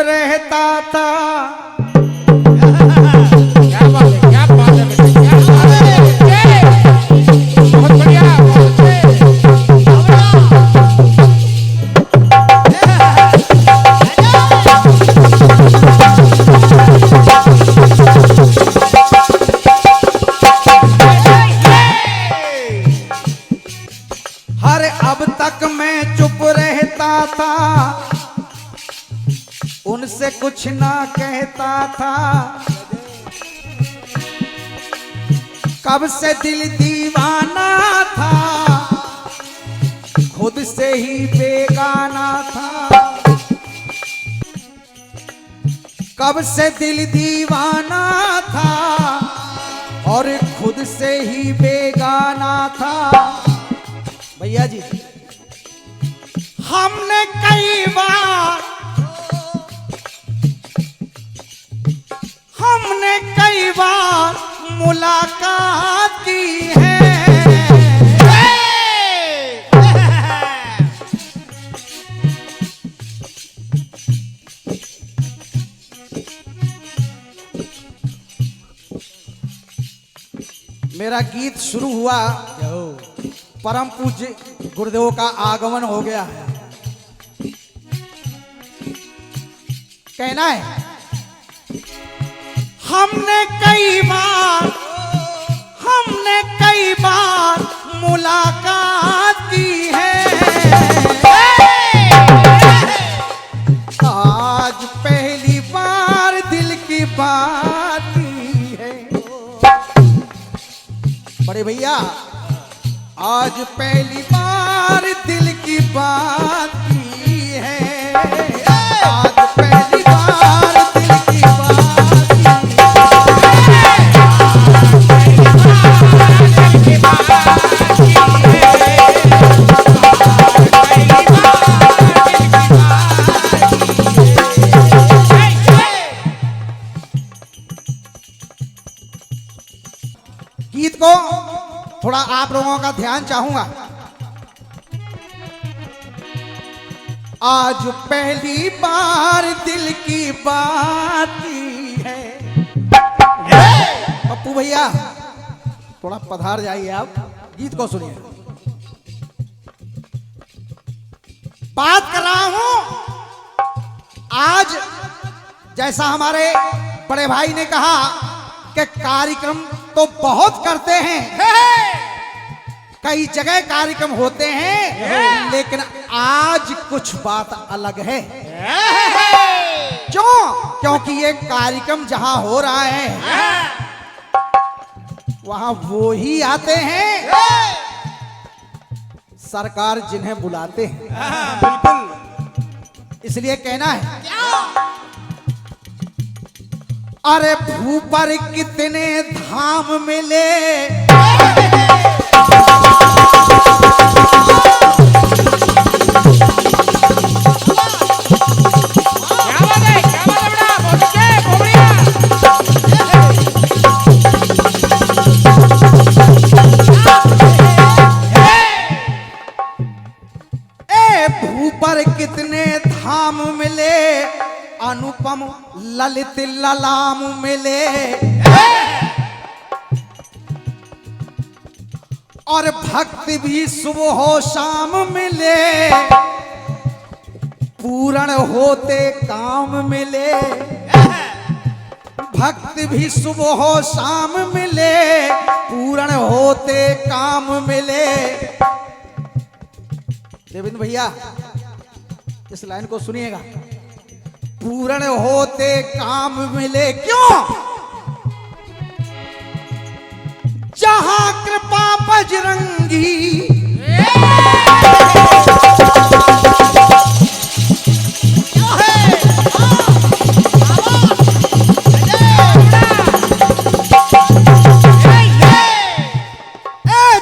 रहता था। क्या बात है, क्या बात है बेटे, क्या बात है, बहुत बढ़िया, बहुत हर अब तक मैं चुप रहता था, उनसे कुछ ना कहता था। कब से दिल दीवाना था, खुद से ही बेगाना था। कब से दिल दीवाना था और खुद से ही बेगाना था। भैया जी, हमने कई बार मुलाकात की है। मेरा गीत शुरू हुआ, परम पूज्य गुरुदेव का आगमन हो गया है। कहना है, हमने कई बार मुलाकात की है। आज पहली बार दिल की बात की है। बड़े भैया, आज पहली बार दिल की बात की है। आज पहली बार दिल की बात गीत को थोड़ा आप लोगों का ध्यान चाहूंगा। आज पहली बार दिल की बात की है। पप्पू भैया थोड़ा पधार जाइए, आप गीत को सुनिए। बात कर रहा हूं, आज जैसा हमारे बड़े भाई ने कहा कि कार्यक्रम तो बहुत करते हैं, कई जगह कार्यक्रम होते हैं, लेकिन आज कुछ बात अलग है। क्यों? क्योंकि ये कार्यक्रम जहां हो रहा है वहां वो ही आते हैं सरकार जिन्हें बुलाते हैं। बिल्कुल, इसलिए कहना है, अरे भूपर कितने धाम मिले, भूपर कितने धाम मिले, अनुपम ललित ललाम मिले। और भक्ति भी सुबह हो शाम मिले, पूर्ण होते काम मिले। भक्ति भी सुबह हो शाम मिले, पूर्ण होते काम मिले। देवेंद्र भैया इस लाइन को सुनिएगा, पूर्ण होते काम मिले। क्यों? जहां कृपा बजरंगी,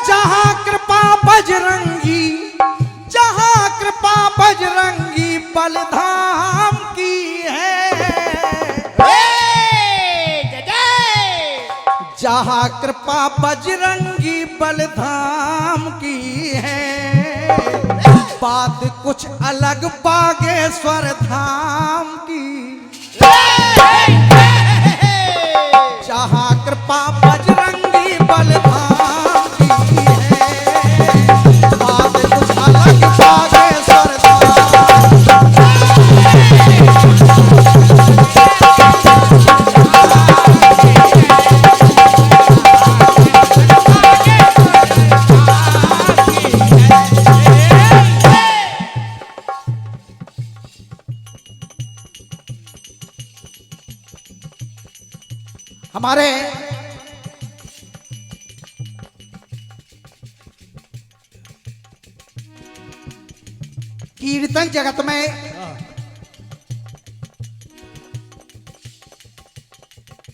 जहां कृपा बजरंगी, जहां कृपा बजरंगी बलधाम की है। जहां कृपा बजरंगी बलधाम की है। बात कुछ अलग बागेश्वर धाम की जहाँ कृपा बजरंगी बलधाम की है, बात कुछ अलग बागेश्वर हमारे कीर्तन जगत में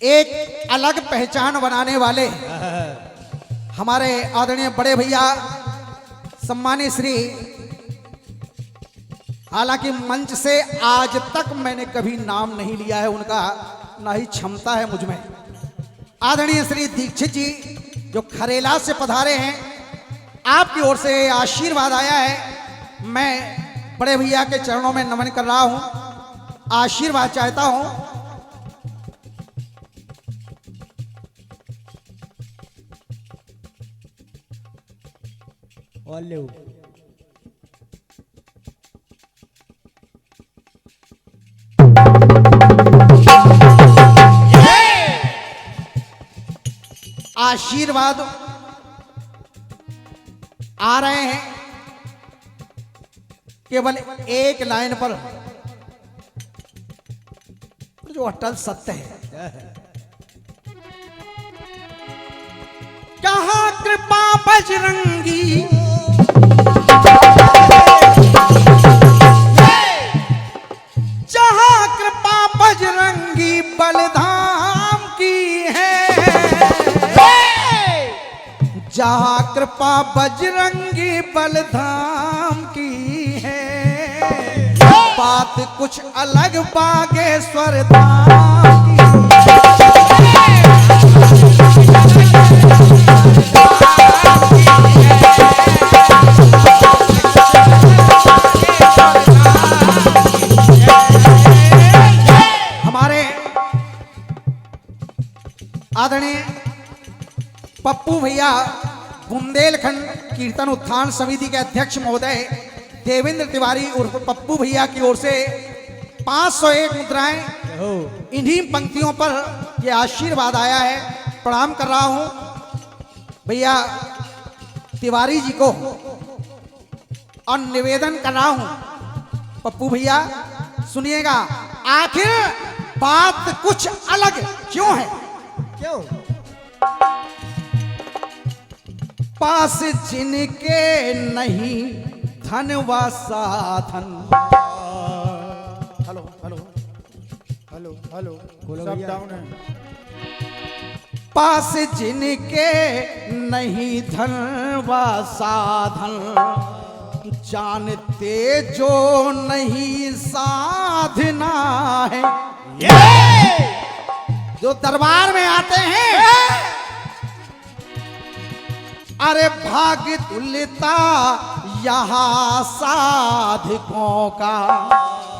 एक अलग पहचान बनाने वाले हमारे आदरणीय बड़े भैया सम्मानित श्री, हालांकि मंच से आज तक मैंने कभी नाम नहीं लिया है उनका, ना ही क्षमता है मुझ में, आदरणीय श्री दीक्षित जी जो खरेला से पधारे हैं, आपकी ओर से आशीर्वाद आया है। मैं बड़े भैया के चरणों में नमन कर रहा हूं, आशीर्वाद चाहता हूं। आशीर्वाद आ रहे हैं केवल एक लाइन पर जो अटल सत्य है। कहाँ कृपा बजरंगी, जहाँ कृपा बजरंगी बलधाम की है, जहाँ कृपा बजरंगी बलधाम की है, बात कुछ अलग बागेश्वर धाम की। हमारे आदरणीय पप्पू भैया बुंदेलखंड कीर्तन उत्थान समिति के अध्यक्ष महोदय देवेंद्र तिवारी उर्फ पप्पू भैया की ओर से 501 मुद्राएं इन्हीं पंक्तियों पर ये आशीर्वाद आया है। प्रणाम कर रहा हूं भैया तिवारी जी को और निवेदन कर रहा हूं पप्पू भैया सुनिएगा, आखिर बात कुछ अलग क्यों है? क्यों? पास जिनके नहीं धन व साधन। हेलो हेलो हेलो हेलो, सब डाउन है। पास जिनके नहीं धन व साधन, जानते जो नहीं साधना है। जो दरबार में आते हैं, अरे भाग तुलता यहाँ साधकों का,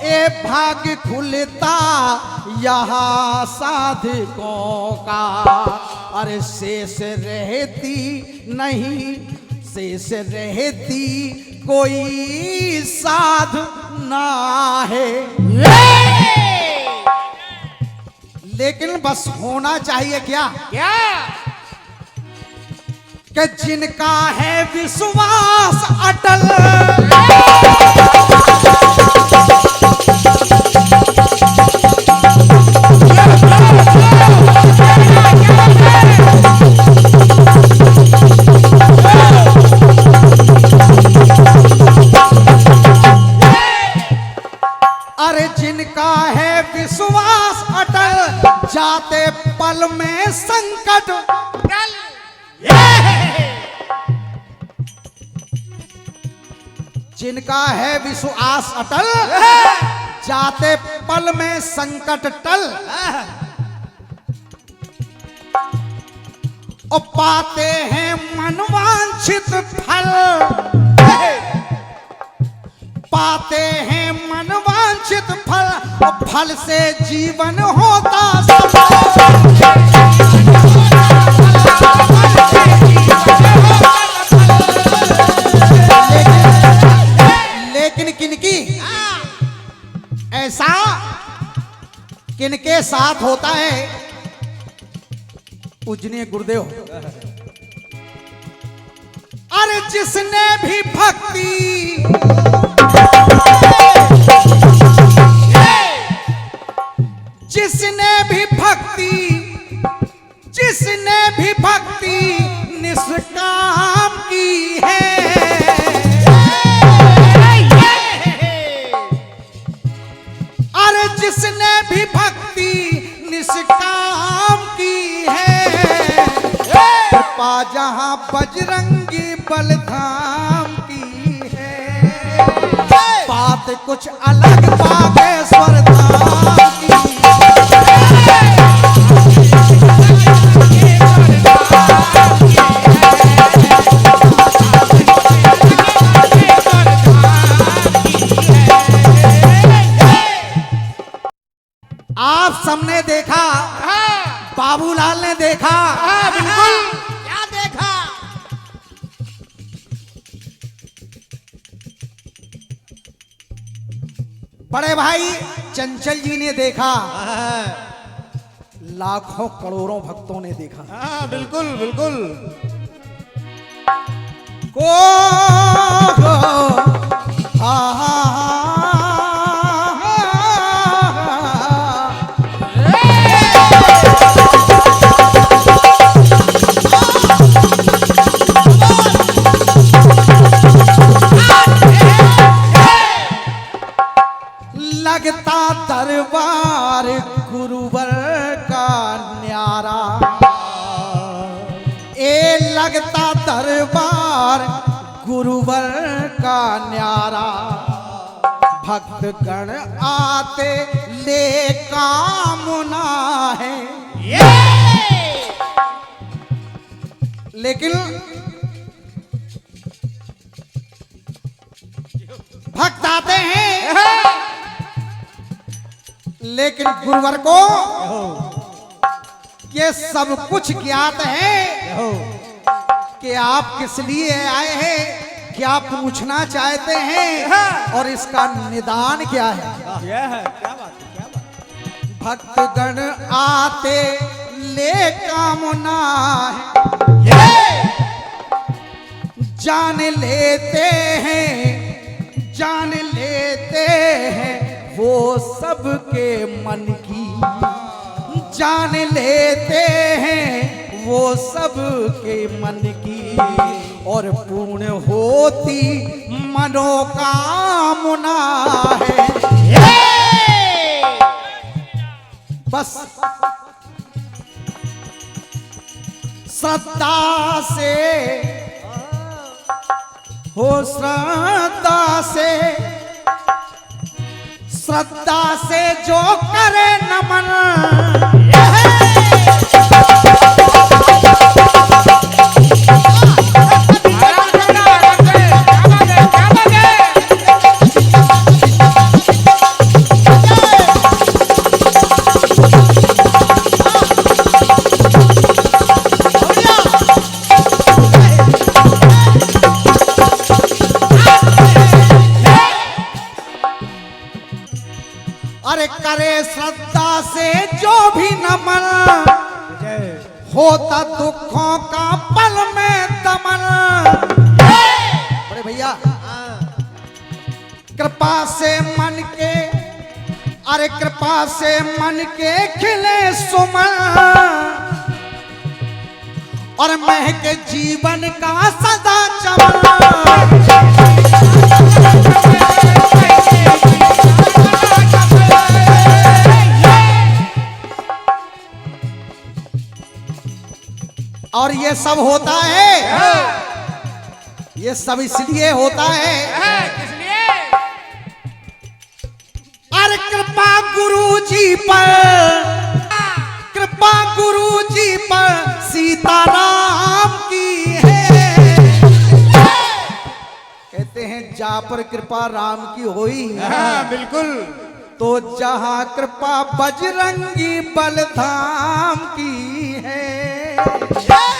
ए भाग खुलता यहाँ साधकों का। अरे शेष रहती नहीं, शेष रहती कोई साधना है। लेकिन बस होना चाहिए क्या? क्या? कि जिनका है विश्वास अटल, अरे जिनका है विश्वास अटल, जाते पल में संकट टल। जिनका है विश्वास अटल, जाते पल में संकट टल। और पाते हैं मनवांछित फल, पाते हैं मनवांछित फल, और फल से जीवन होता लेकिन किनकी ऐसा किनके साथ होता है? पूजनीय गुरुदेव, अरे जिसने भी भक्ति जिसने भी भक्ति निष्काम की है, अरे जिसने भी भक्ति निष्काम की है, कृपा जहां बजरंगी बलधाम की है, बात कुछ अलग बागेश्वर धाम की। आप सबने देखा, बाबूलाल ने देखा, बिल्कुल। क्या देखा? बड़े भाई चंचल जी ने देखा, लाखों करोड़ों भक्तों ने देखा। हाँ बिल्कुल बिल्कुल। को लगता दरबार गुरुवर का न्यारा, ए लगता दरबार गुरुवर का न्यारा, भक्तगण आते ले कामना है। लेकिन भक्त आते हैं, लेकिन गुरुवर को ये सब कुछ ज्ञात है कि आप किस लिए आए हैं, क्या पूछना चाहते हैं और इसका निदान क्या है। क्या बात है, क्या बात। भक्तगण आते ले कामना है, जान लेते हैं वो सबके मन की, जान लेते हैं वो सबके मन की, और पूर्ण होती मनोकामना है। बस श्रद्धा से हो, श्रद्धा से जो करे नमन, अरे करे श्रद्धा से जो भी नमन, होता दुखों का पल में दमन। बड़े भैया कृपा से मन के, अरे कृपा से मन के खिले सुमन, और महके जीवन का सदा चमन। और ये सब होता है, ये सब इसलिए होता है, किस लिए? अरे कृपा गुरु जी पर, कृपा गुरु जी पर सीताराम की है। कहते हैं जा पर कृपा राम की होई। हाँ बिल्कुल। तो जहां कृपा बजरंगी बलधाम की है,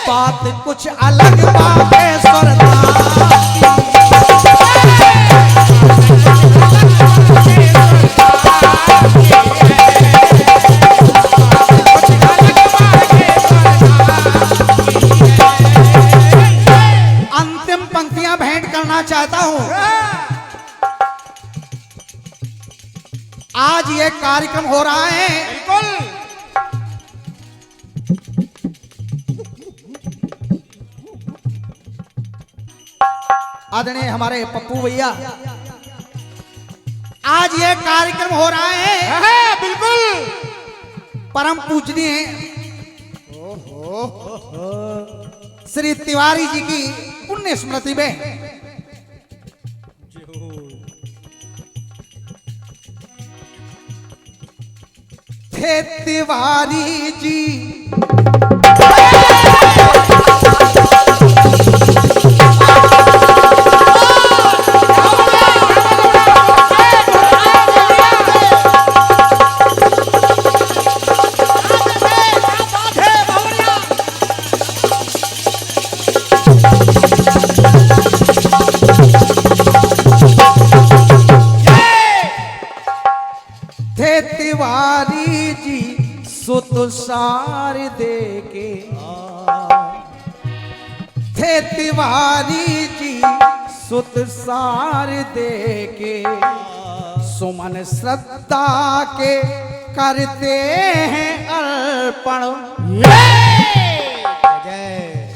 बात कुछ अलग बागेश्वर धाम अंतिम पंक्तियां भेंट करना चाहता हूं। आज ये कार्यक्रम हो रहा है बिल्कुल। आदरणीय हमारे पप्पू भैया, आज ये कार्यक्रम हो रहा है हाँ बिल्कुल। परम पूजनीय श्री तिवारी जी की पुण्य स्मृति में। थे तिवारी जी थे तिवारी जी सुत सार दे के, थे तिवारी जी सुत सार दे के, सुमन श्रद्धा के करते हैं अर्पण।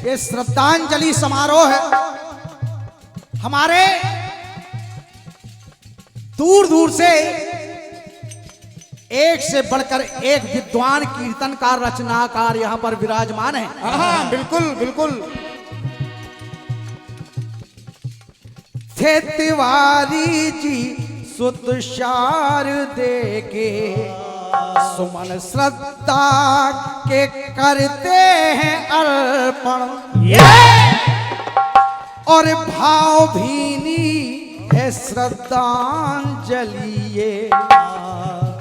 ये श्रद्धांजलि समारोह है। हमारे दूर दूर से एक से बढ़कर एक विद्वान कीर्तनकार रचनाकार यहां पर विराजमान है। हाँ बिल्कुल बिल्कुल। थे तिवारी जी सुत शारदे के, सुमन श्रद्धा के करते हैं अर्पण। और भाव भीनी है श्रद्धांजलि ये,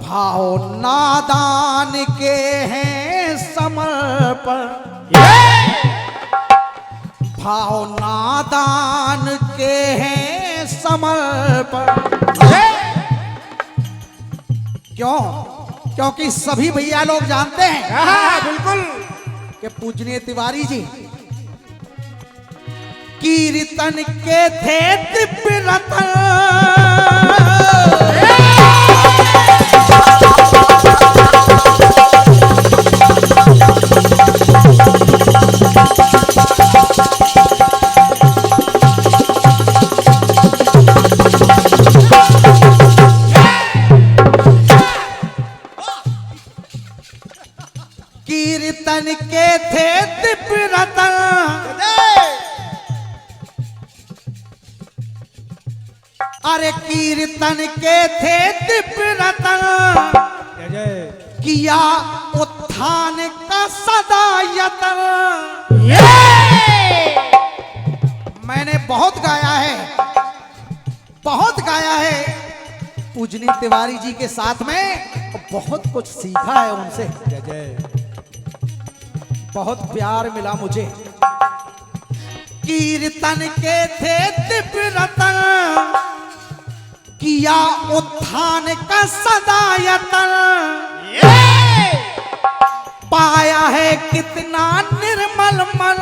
भाव नादान के हैं समर्पण। भाव नादान के हैं समर्पण। क्यों? क्योंकि सभी भैया लोग जानते हैं हाँ बिल्कुल कि पूजनीय तिवारी जी कीर्तन के थे दिव्य रतन। कीर्तन के थे दिव्य रतन। अरे कीर्तन के थे दिव्य रतन, किया उत्थान का सदा यतन। मैंने बहुत गाया है, बहुत गाया है पूजनीय तिवारी जी के साथ में, बहुत कुछ सीखा है उनसे। बहुत प्यार मिला मुझे। कीर्तन के थे दिव्य रतन, किया उत्थान का सदा यतन। पाया है कितना निर्मल मन,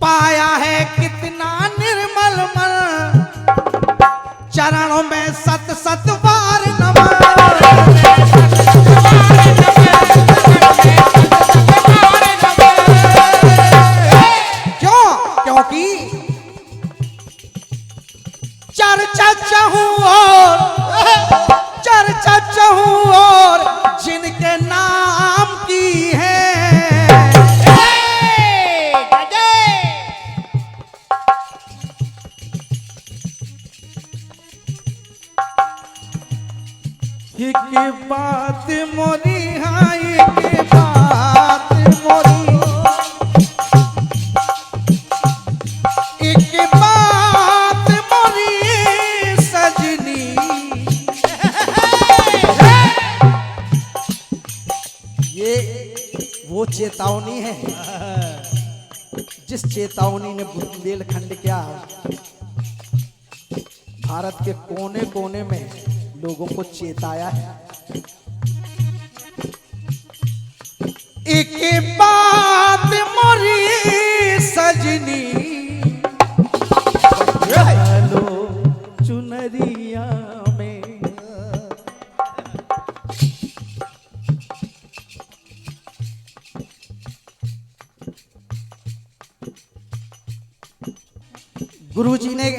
पाया है कितना निर्मल मन। चरणों में सत सत बार नमन। क्यों? क्योंकि चर्चा चाहूं और जिनके नाम की है। एक बात मोरी, हाँ एक बात मोरी, एक बात चेतावनी है, जिस चेतावनी ने बुंदेलखंड क्या भारत के कोने कोने में लोगों को चेताया है। एक बात मोरी सजनी लो चुनरिया में, गुरुजी ने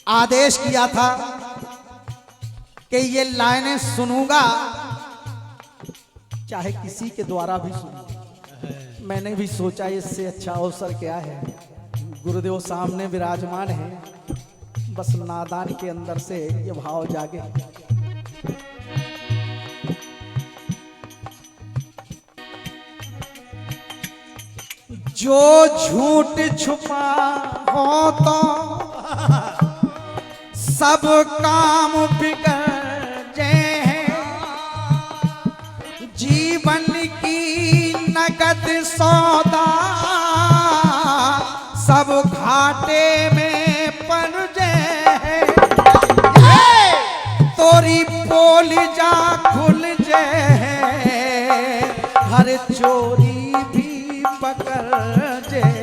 आदेश किया था कि ये लाइनें सुनूंगा चाहे किसी के द्वारा भी सुनूं। मैंने भी सोचा इससे अच्छा अवसर क्या है, गुरुदेव सामने विराजमान है, बस नादान के अंदर से ये भाव जागे। जो झूठ छुपा हो तो सब काम बिगड़ जाए, जीवन की नगद सौदा सब घाटे में पड़ जाए, तोरी बोल जा खुल जाए, हर चोरी भी पकड़ जाए।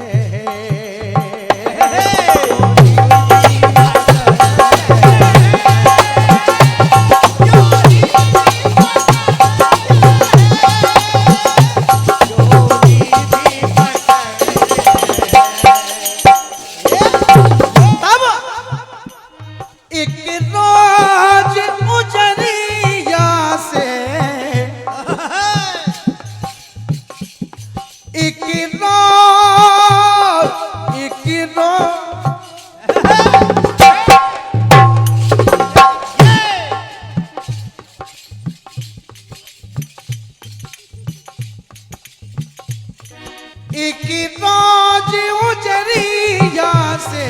एक रोज उजरिया से,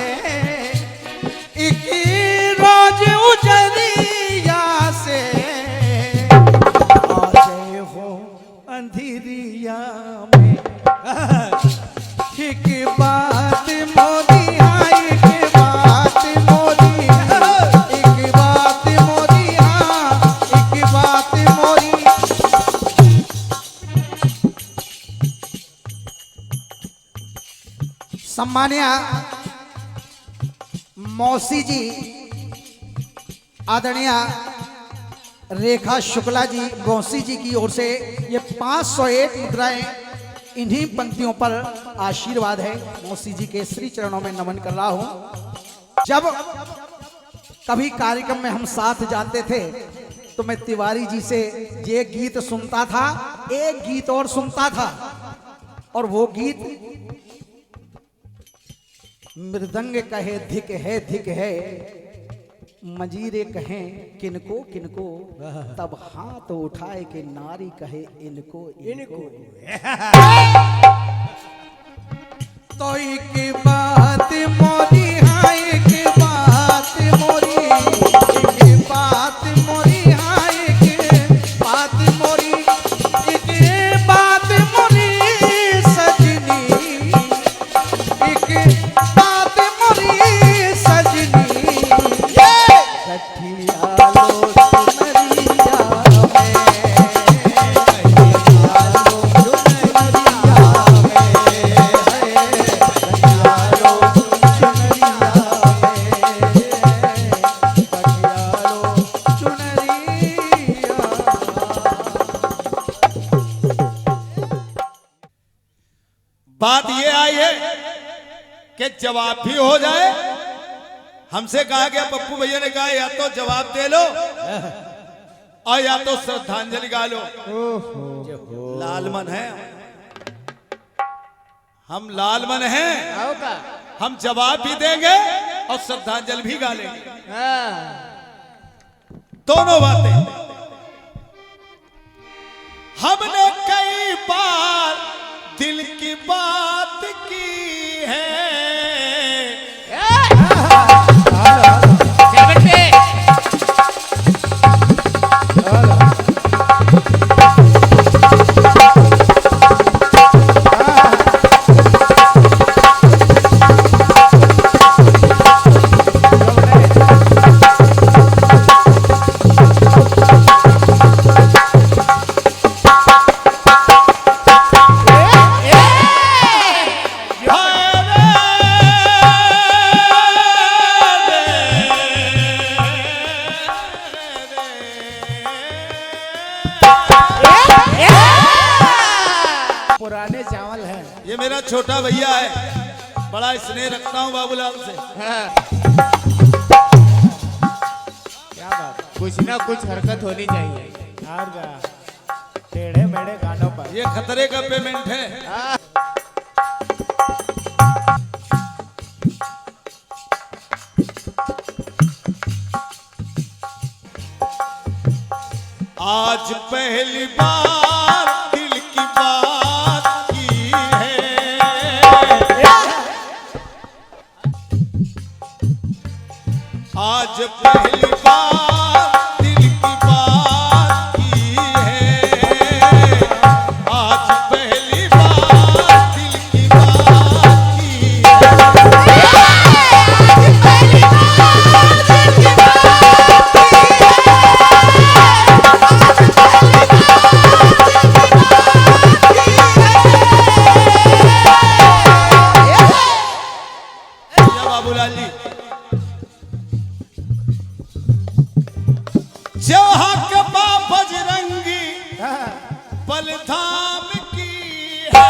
एक रोज उजरिया से आ जाए हो अंधेरिया में, एक बात मोदी हाँ, एक बात मोदी, एक बात मोदी हाँ, एक बात मोदी। सम्मानिया मौसी जी, आदरणीय रेखा शुक्ला जी मौसी जी की ओर से ये 501 मुद्राएं इन्हीं पंक्तियों पर आशीर्वाद है। मौसी जी के श्री चरणों में नमन कर रहा हूं। जब कभी कार्यक्रम में हम साथ जाते थे तो मैं तिवारी जी से ये गीत सुनता था, एक गीत और सुनता था, और वो गीत मृदंग कहे धिक है, मजीरे कहें किनको किनको, तब हाथ उठाए के नारी कहे इनको इनको। तो एक बात मोरी हाँ, एक बात मोरी, एक बात मोरी हाँ, एक बात मोरी, एक बात मोरी सजनी, एक बात मोरी सजनी, कठिया लो सुनरिया में, कठिया लो सुनरिया में, कठिया लो सुनरिया में, कठिया लो सुनरिया। बात ये आई है कि जवाब भी हो जाए। हमसे कहा गया, पप्पू भैया ने कहा या तो जवाब दे लो और या तो श्रद्धांजलि गा लो। लालमन है हम, लालमन हैं हम, जवाब भी देंगे और श्रद्धांजलि भी गा लेंगे, दोनों बातें। हमने कई बार दिल की बात की है, छोटा भैया है, बड़ा स्नेह रखता हूँ बाबूलाल से। क्या बात, कुछ ना कुछ हरकत होनी चाहिए। और क्या टेढ़े मेढ़े गानों पर ये खतरे का पेमेंट है। आज पहली बार दिल की बात की है, आज पहली बार दिल की बात की है, आज पहली बार दिल की बात की है। या बाबूलाल जी, जहाँ के बजरंगी बलधाम की है,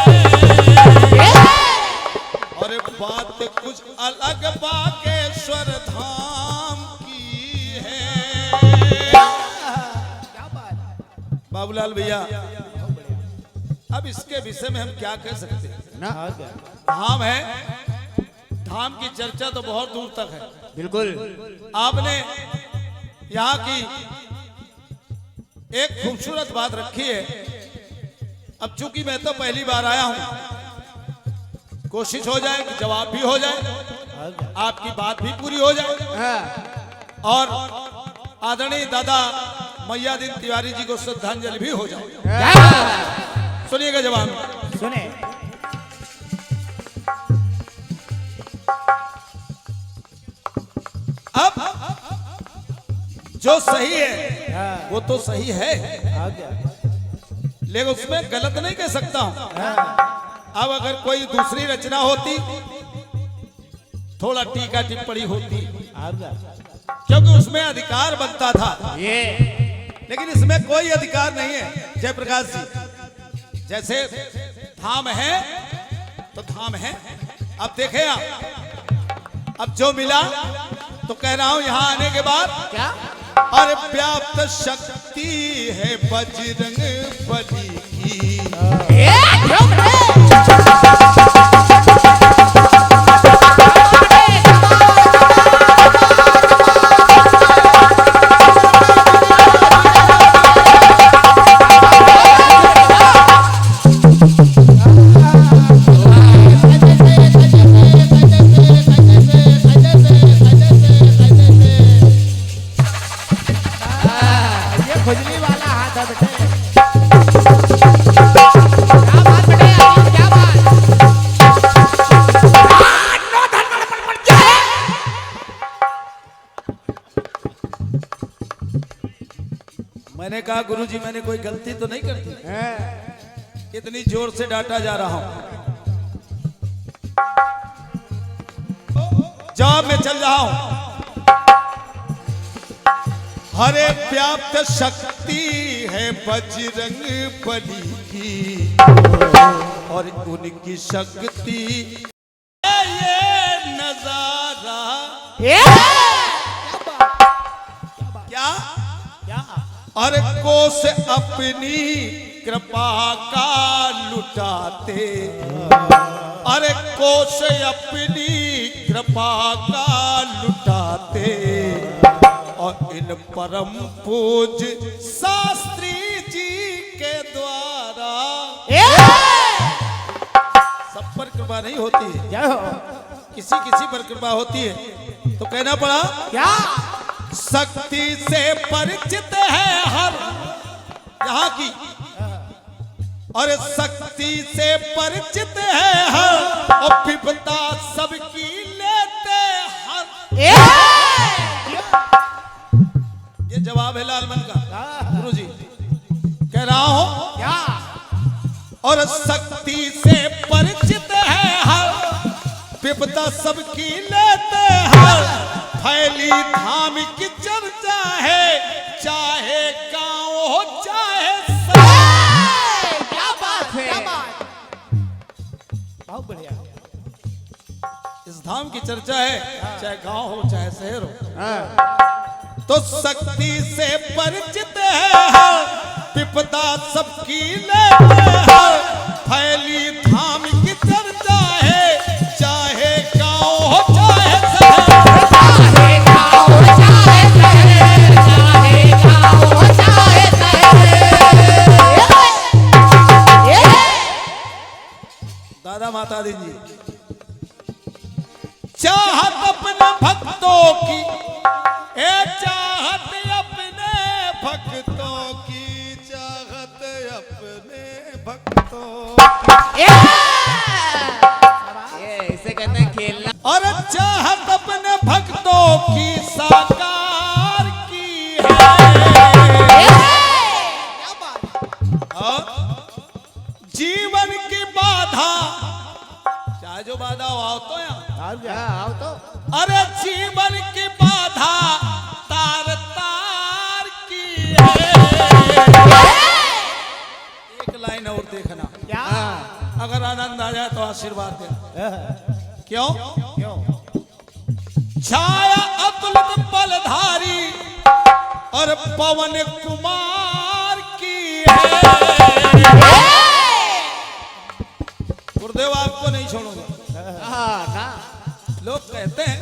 और बात कुछ अलग बागेश्वर धाम की है। बाबूलाल भैया, अब इसके विषय में हम क्या कह सकते हैं ना। और क्या धाम है, धाम की चर्चा तो बहुत दूर तक है। बिल्कुल। आपने यहाँ की एक खूबसूरत बात रखी है। अब चूंकि मैं तो पहली बार आया हूं, कोशिश हो जाए कि जवाब भी हो जाए, और क्या आपकी बात भी पूरी हो जाए, हाँ। और आदरणीय दादा मैयादीन तिवारी जी को श्रद्धांजलि भी हो जाए। क्या? सुनिएगा जवाब। सुने अब जो सही है वो तो सही है, और क्या लेकिन उसमें गलत नहीं कह सकता हूं। अब अगर कोई दूसरी रचना होती, थोड़ा टीका टिप्पणी होती, और क्या क्योंकि उसमें अधिकार बनता था, ये लेकिन इसमें कोई अधिकार नहीं है। जयप्रकाश जी, जैसे धाम है तो धाम है। अब देखें आप, अब जो मिला तो कह रहा हूं यहां आने के बाद, क्या? और व्याप्त शक्ति है बजरंग बली की। ये खुजली वाला हाथ है बेटे। क्या बात बेटे, अजीत, क्या बात? मैंने कहा गुरुजी मैंने कोई गलती तो नहीं कर दी, इतनी जोर से डांटा जा रहा हूं। जवाब में चल रहा हूं। हरे व्याप्त शक्ति है बजरंग बली की, और उनकी शक्ति है ये नजारा। क्या? क्या और कोस अपनी कृपा का लुटाते, अरे कोस अपनी कृपा का लुटाते, और इन परम पूज शास्त्री जी के द्वारा। सब पर कृपा नहीं होती है, जय हो किसी किसी पर कृपा होती है। तो कहना पड़ा, क्या शक्ति से परिचित है हर यहाँ की, और शक्ति से परिचित है हर, और विपदा सबकी लेते हर। ये जवाब है लालमन का। गुरुजी कह रहा हूं, क्या और शक्ति से परिचित है हर, विपदा सबकी लेते हर। फैली धाम की चर्चा है, चाहे गांव हो चाहे शहर। क्या बात है? बहुत बढ़िया। धाम की चर्चा है, चाहे गांव हो चाहे शहर हो, हाँ। तो शक्ति से परिचित है, विपदा सबकी लेते हैं। फैली धाम की चर्चा है, चाहे गांव हो चाहे शहर। दादा माता दी जी, चाहत अपने भक्तों की, चाहत अपने भक्तों की, चाहत अपने भक्तों इसे कहते हैं खेलना। और चाहत अपने भक्तों की साकार की है। और जीवन की बाधा, चाहे जो बाधा हो आओ तो यहाँ, आओ तो। अरे जीवन की बाधा तार तार की है। एक लाइन और देखना, क्या? अगर आनंद आ जाए तो आशीर्वाद देना। क्यों? क्यों? छाया अतुलित बलधारी और पवन कुमार की है। गुरुदेव आपको नहीं छोड़ूंगा। हाँ ना। लोग कहते हैं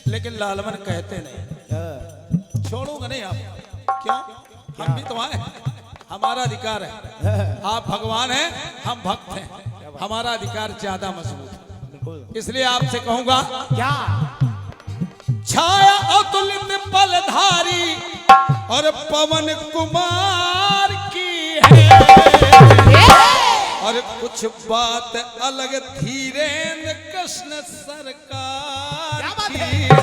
लेकिन लालमन कहते नहीं। छोड़ूंगा नहीं आप। क्यों? हम भी तो आए, हमारा अधिकार है। आप भगवान हैं, हम भक्त हैं, हमारा अधिकार ज्यादा मजबूत है। इसलिए आपसे कहूंगा, क्या? छाया अतुलित बलधारी और पवन कुमार की है। और कुछ बात अलग धीरेन्द्र कृष्ण सरकार की है।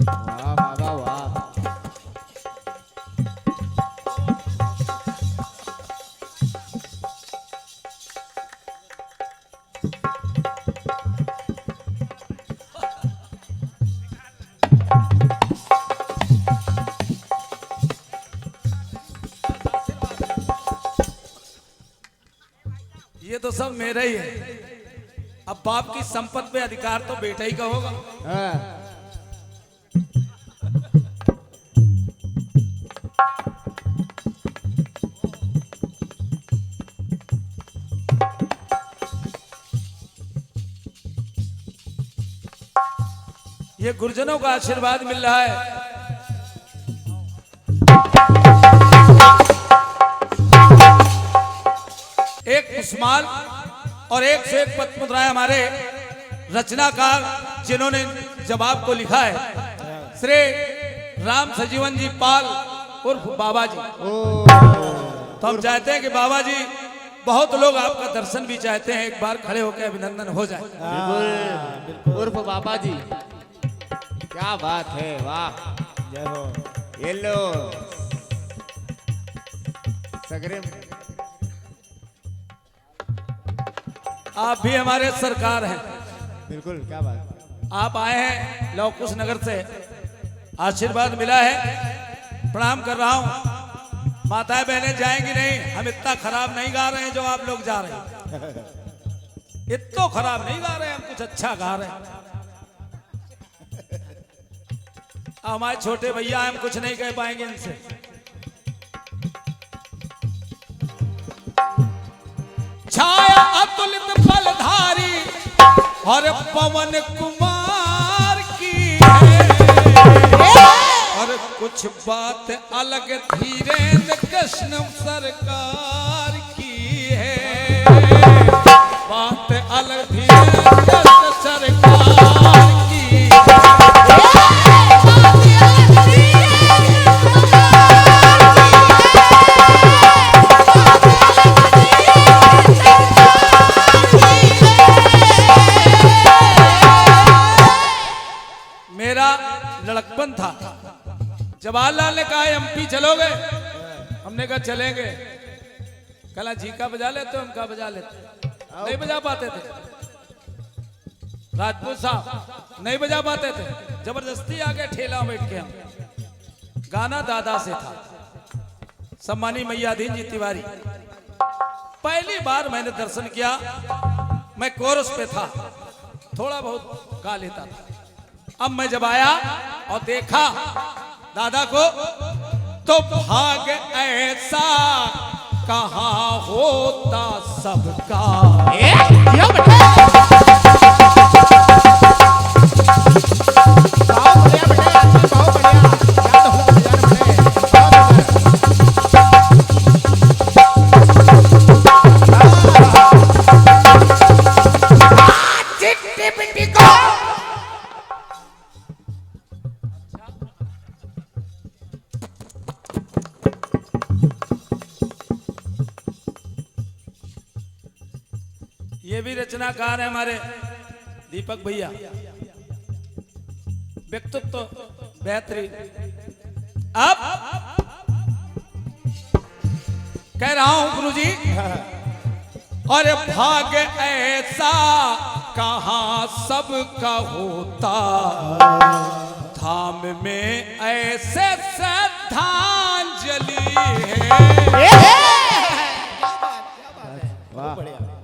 वाह बाबा वाह। ये तो सब मेरा ही है। अब बाप की संपत्ति पे अधिकार तो बेटा ही का होगा। हाँ। ये गुरुजनों का आशीर्वाद मिल रहा है। एक उस्मान और एक से एक पत्र मुद्राएं हमारे रचनाकार जिन्होंने जवाब को लिखा है, श्री राम सजीवन जी पाल उर्फ बाबा जी। तो हम चाहते हैं कि बाबा जी, बहुत लोग आपका दर्शन भी चाहते हैं, एक बार खड़े होकर अभिनंदन हो जाए। बिल्कुल उर्फ बाबा जी, क्या बात है, वाह। जय हो। ये लो सगरे। आप भी हमारे सरकार हैं। बिल्कुल, क्या बात। आप आए हैं लव कुश नगर से, आशीर्वाद मिला है, प्रणाम कर रहा हूं। माताएं बहनें जाएंगी नहीं, हम इतना खराब नहीं गा रहे हैं जो आप लोग जा रहे हैं। इतना खराब नहीं गा रहे हैं, हम कुछ अच्छा गा रहे हैं। हमारे छोटे भैया हम कुछ नहीं कह पाएंगे इनसे। छाया अतुलित बलधारी और पवन कुमार की है। और कुछ बात अलग धीरेन्द्र कृष्ण सरकार की है। बात अलग धीरेन्द्र कृष्ण सरकार की लड़कपन था। जवाहरलाल ने कहा एमपी चलोगे, हमने कहा चलेंगे। कला झीका बजा लेते, हम कहा बजा लेते, नहीं बजा पाते थे। राजपूत साहब नहीं बजा पाते थे, जबरदस्ती आ गए ठेला बैठ के हम गाना दादा से था। सम्मानी मैयाधीन जी तिवारी, पहली बार मैंने दर्शन किया। मैं कोरस पे था, थोड़ा बहुत गा लेता था। अब मैं जब आया और देखा दादा को, तो भाग ऐसा कहाँ होता सबका। जियो बेटा, बहुत बढ़िया बेटा, बहुत बढ़िया। याद हो बजाना बेटे। चिट्टी पिट्टी को ये भी रचनाकार है हमारे दीपक भैया, व्यक्तित्व तो बेहतरीन। अब कह रहा हूं गुरुजी, और भाग ऐसा कहाँ सबका होता, धाम में ऐसे श्रद्धांजलि है।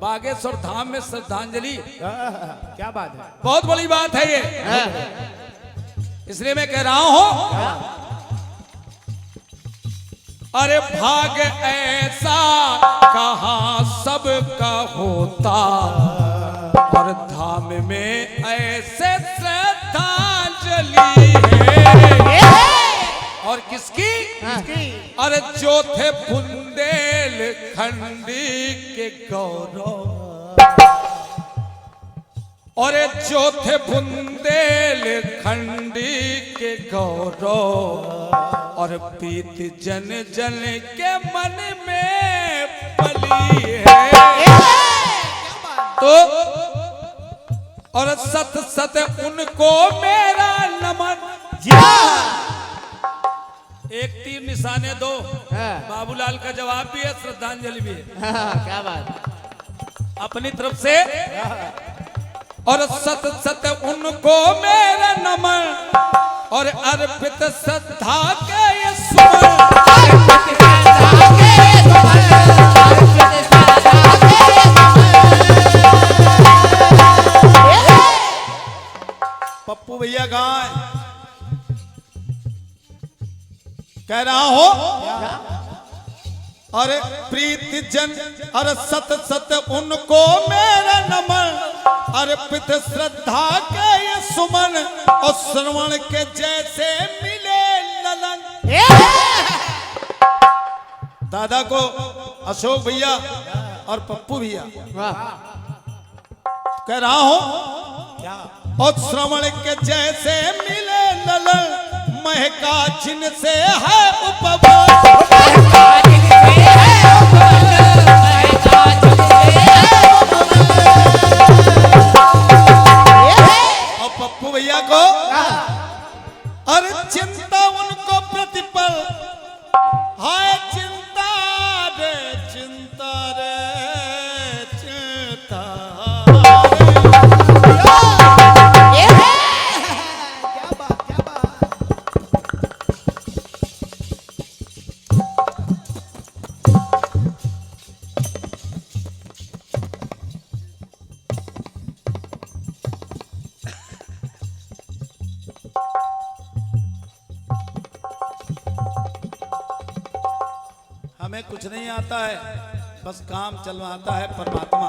बागेश्वर धाम में श्रद्धांजलि, क्या बात है। बहुत बड़ी बात है ये। इसलिए मैं कह रहा हूं, अरे भाग ऐसा कहाँ सबका होता, और धाम में ऐसे श्रद्धांजलि है। और किसकी? अरे जो थे बुंदेलखंडी के गौरव, और जो थे बुंदेलखंडी के गौरव, और प्रीत जन जन के मन में पली है। तो और सत सत उनको मेरा नमन। एक तीर निशाने दो, बाबूलाल का जवाब भी है, श्रद्धांजलि भी है। क्या बात। अपनी तरफ से, और सत सत उनको मेरा नमन, और अर्पित श्रद्धा के ये सुमन। पप्पू भैया कहाँ है? कह रहा हो, अरे प्रीति जन, अरे सत सत उनको मेरा नमन, अर्पित श्रद्धा के ये सुमन, और श्रवण के जैसे मिले ललन। दादा को अशोक भैया और पप्पू भैया कह रहा हूं, और श्रवण के जैसे मिले ललन, महका जिनसे है उपवन। और पप्पू भैया को, अरे चिंता उनको प्रतिपल, हाय चिंता रे चिंता रे चिंता। हमें कुछ नहीं आता है, बस काम चलवाता है परमात्मा।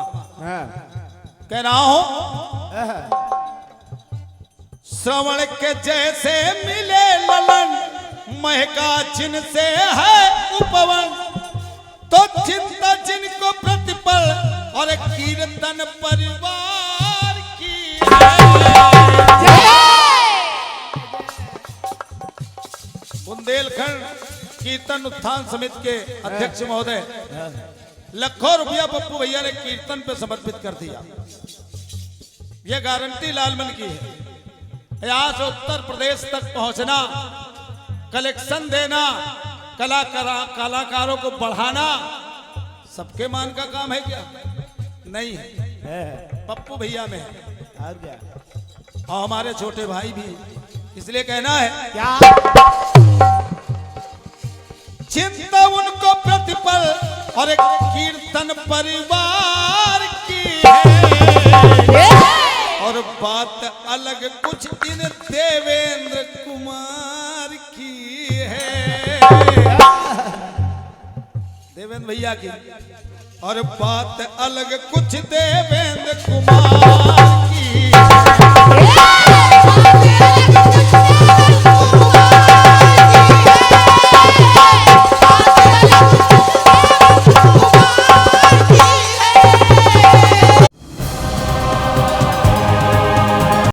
कह रहा हूं, श्रवण के जैसे मिले ललन, महका जिनसे है उपवन, तो चिंता जिनको प्रतिपल, और कीर्तन परिवार की है। बुंदेलखंड कीर्तन उत्थान समिति के अध्यक्ष महोदय, लाखों रुपया पप्पू भैया ने कीर्तन पे समर्पित कर दिया। यह गारंटी लालमन की है। यहाँ से उत्तर प्रदेश तक पहुंचना, कलेक्शन देना, कलाकारों को बढ़ाना, सबके मान का काम है क्या? नहीं है, पप्पू भैया में है। और हमारे छोटे भाई भी, इसलिए कहना है क्या चिंता उनको प्रतिपल और एक कीर्तन परिवार की है और बात अलग कुछ इन देवेंद्र कुमार की है, देवेंद्र भैया की, और बात अलग कुछ देवेंद्र कुमार